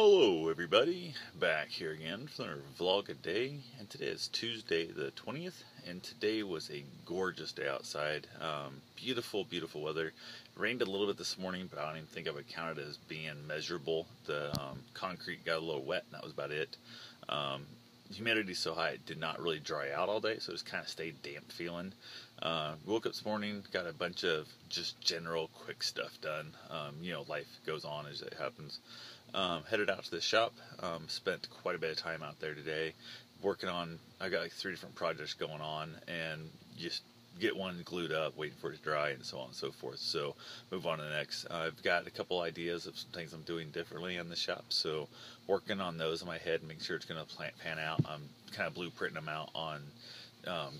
Hello everybody, back here again for another vlog a day, and today is Tuesday the 20th, and today was a gorgeous day outside. Beautiful, beautiful weather. It rained a little bit this morning, but I don't even think I would count it as being measurable. The concrete got a little wet, and that was about it. Humidity's so high it did not really dry out all day, so it just kind of stayed damp feeling. Woke up this morning, got a bunch of just general quick stuff done. Life goes on as it happens. Headed out to the shop, spent quite a bit of time out there today working on, I got like 3 different projects going on, and just get one glued up, waiting for it to dry, and so on and so forth. So move on to the next. I've got a couple ideas of some things I'm doing differently in the shop, so working on those in my head and making sure it's going to pan out. I'm kind of blueprinting them out on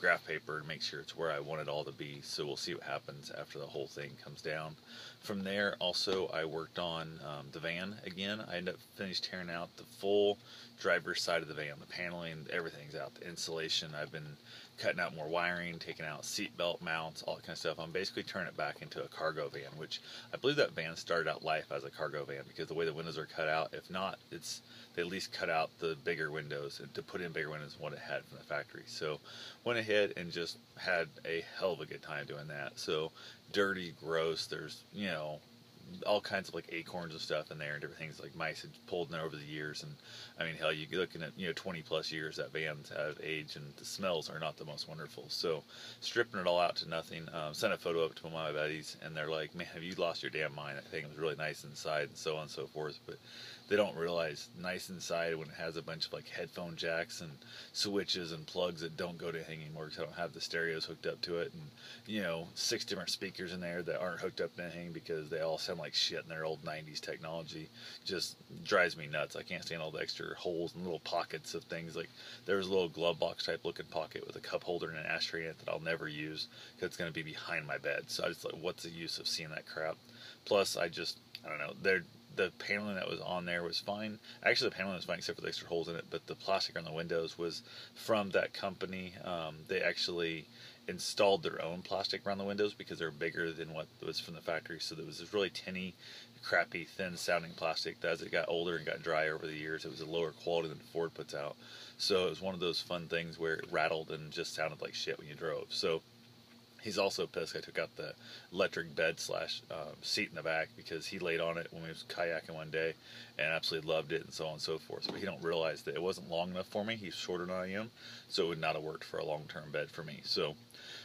graph paper to make sure it's where I want it all to be, so we'll see what happens after the whole thing comes down. From there, also, I worked on the van again. I ended up finished tearing out the full driver's side of the van, the paneling, everything's out, the insulation. I've been cutting out more wiring, taking out seat belt mounts, all that kind of stuff. I'm basically turning it back into a cargo van, which I believe that van started out life as a cargo van because the way the windows are cut out, if not, they at least cut out the bigger windows and to put in bigger windows than what it had from the factory. So went ahead and just had a hell of a good time doing that. So dirty, gross, there's all kinds of like acorns and stuff in there and different things like mice had pulled in there over the years. And I mean, hell, you're looking at 20 plus years that van's out of age, and the smells are not the most wonderful. So stripping it all out to nothing. Sent a photo up to my buddies, and they're like, man, have you lost your damn mind? I think it was really nice inside, and so on and so forth. But they don't realize nice inside when it has a bunch of like headphone jacks and switches and plugs that don't go to anything anymore because I don't have the stereos hooked up to it, and 6 different speakers in there that aren't hooked up to anything because they all sound like shit in their old 90s technology. Just drives me nuts. I can't stand all the extra holes and little pockets of things. Like there's a little glove box type looking pocket with a cup holder and an ashtray in it that I'll never use because it's going to be behind my bed. So I just like, what's the use of seeing that crap? Plus I don't know, the paneling that was on there was fine. Actually, the paneling was fine except for the extra holes in it, but the plastic on the windows was from that company. They actually installed their own plastic around the windows because they're bigger than what was from the factory. So there was this really tinny, crappy, thin sounding plastic that as it got older and got drier over the years, it was a lower quality than Ford puts out. So it was one of those fun things where it rattled and just sounded like shit when you drove. So he's also pissed I took out the electric bed slash seat in the back because he laid on it when we was kayaking one day and absolutely loved it and so on and so forth. But he don't realize that it wasn't long enough for me. He's shorter than I am, so it would not have worked for a long-term bed for me. So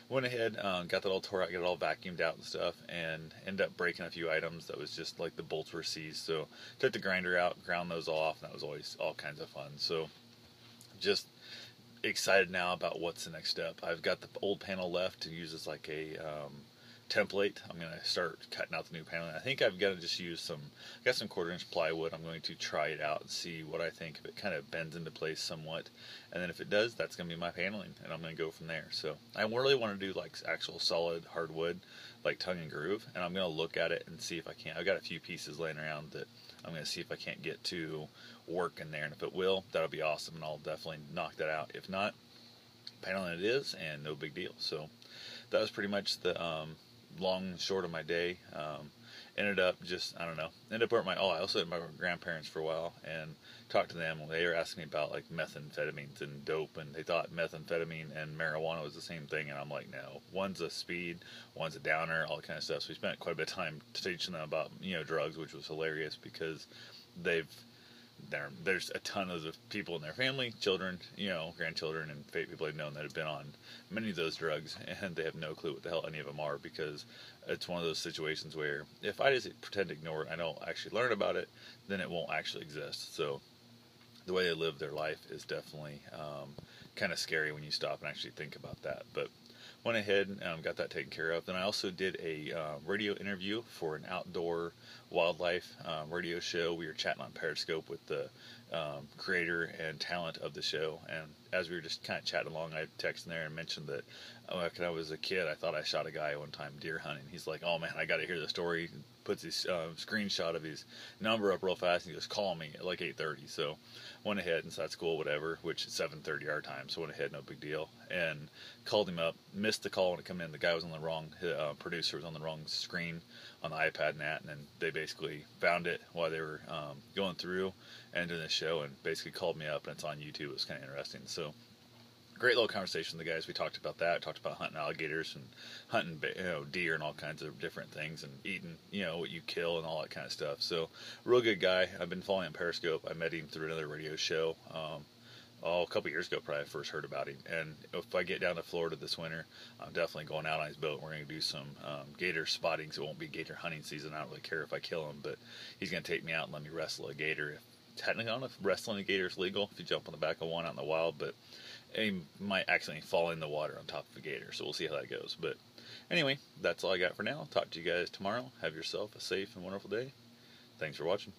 went ahead, got that all tore out, got it all vacuumed out and stuff, and ended up breaking a few items that was just like the bolts were seized. So took the grinder out, ground those off, and that was always all kinds of fun. So just excited now about what's the next step. I've got the old panel left to use as like a template. I'm going to start cutting out the new panel. I think I've got to just use I got some 1/4-inch plywood. I'm going to try it out and see what I think, if it kind of bends into place somewhat. And then if it does, that's going to be my paneling, and I'm going to go from there. So I really want to do like actual solid hardwood, like tongue and groove, and I'm going to look at it and see if I can. I've got a few pieces laying around that I'm going to see if I can't get to work in there, and if it will, that'll be awesome, and I'll definitely knock that out. If not, paneling it is, and no big deal. So that was pretty much the long and short of my day. Ended up I also at my grandparents for a while and talked to them. They were asking me about like methamphetamines and dope, and they thought methamphetamine and marijuana was the same thing, and I'm like, no, one's a speed, one's a downer, all that kind of stuff. So we spent quite a bit of time teaching them about drugs, which was hilarious because there's a ton of people in their family, children, grandchildren, and people they've known that have been on many of those drugs, and they have no clue what the hell any of them are, because it's one of those situations where if I just pretend to ignore it, I don't actually learn about it, then it won't actually exist. So the way they live their life is definitely kind of scary when you stop and actually think about that. But went ahead and got that taken care of. Then I also did a radio interview for an outdoor wildlife radio show. We were chatting on Periscope with the creator and talent of the show, and as we were just kind of chatting along, I texted there and mentioned that when I was a kid, I thought I shot a guy one time deer hunting. He's like, "Oh man, I got to hear the story." He puts his screenshot of his number up real fast, and he goes, "Call me at like 8:30." So went ahead and sat school, whatever, which is 7:30 our time. So went ahead, no big deal, and called him up. Missed the call when it came in. The guy was on the wrong producer was on the wrong screen on the iPad and that, and then they basically found it while they were going through and doing the show, and basically called me up, and it's on YouTube. It was kind of interesting. So great little conversation with the guys. We talked about that. Talked about hunting alligators and hunting, deer and all kinds of different things, and eating, what you kill and all that kind of stuff. So, real good guy. I've been following him on Periscope. I met him through another radio show. A couple years ago, probably I first heard about him. And if I get down to Florida this winter, I'm definitely going out on his boat. We're going to do some gator spotting. So it won't be gator hunting season. I don't really care if I kill him, but he's going to take me out and let me wrestle a gator. Technically, I don't know if wrestling a gator is legal if you jump on the back of one out in the wild, but he might accidentally fall in the water on top of a gator. So we'll see how that goes. But anyway, that's all I got for now. I'll talk to you guys tomorrow. Have yourself a safe and wonderful day. Thanks for watching.